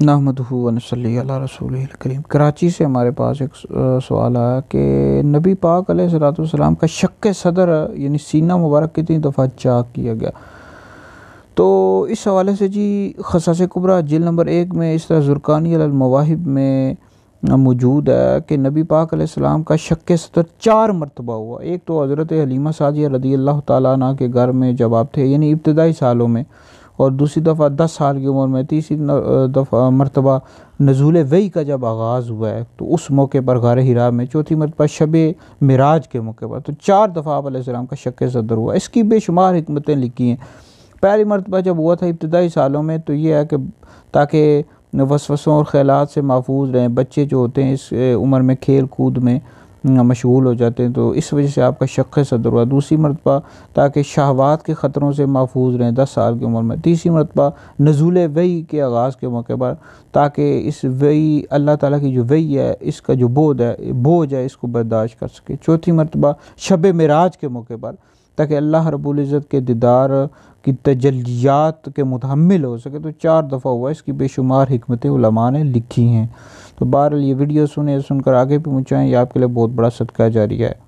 नहमदुहु व नसल्ली अला रसूलिल करीम। कराची से हमारे पास एक सवाल आया कि नबी पाक अलैहिस्सलाम का शक्क सदर यानी सीना मुबारक कितनी दफ़ा चाक किया गया। तो इस हवाले से जी ख़सास कुबरा जिल्द नंबर 1 में इस तरह ज़ुरक़ानी अल मवाहिब में मौजूद है कि नबी पाक अलैहिस्सलाम का शक्क सदर 4 मरतबा हुआ। एक तो हज़रत हलीमा सादिया रज़ियल्लाहु ताला अन्हा के घर में जब आप थे यानी इब्तदाई सालों में, और दूसरी दफ़ा 10 साल की उम्र में, तीसरी दफ़ा मरतबा नज़ूल वही का जब आगाज़ हुआ है तो उस मौके पर गार हिरा में, चौथी मरतबा शब मिराज के मौके पर। तो 4 दफ़ा आप अलैहिस्सलाम का शक्क सदर हुआ। इसकी बेशुमार हिकमतें लिखी हैं। पहली मरतबा जब हुआ था इब्तदाई सालों में तो ये है कि ताकि वसवसों और ख़यालात से महफूज रहें। बच्चे जो होते हैं इस उम्र में खेल कूद में मशगूल हो जाते हैं, तो इस वजह से आपका शक्क सदर हुआ। दूसरी मरतबा ताकि शहवात के ख़तरों से महफूज रहें 10 साल की उम्र में। तीसरी मरतबा नज़ूल वही के आगाज़ के मौके पर, ताकि इस वही अल्लाह ताला की जो वही है इसका जो बोझ है इसको बर्दाश्त कर सके। चौथी मरतबा शब मिराज के मौके पर, ताकि अल्लाह रब्बुल इज़्ज़त के दीदार की तजल्लियात के मुतहम्मिल हो सके। तो 4 दफ़ा हुआ। इसकी बेशुमार हिकमतें उलमा ने लिखी हैं। तो बहरहाल ये वीडियो सुनकर आगे भी पहुँचाएँ, ये आपके लिए बहुत बड़ा सदका जारिया है।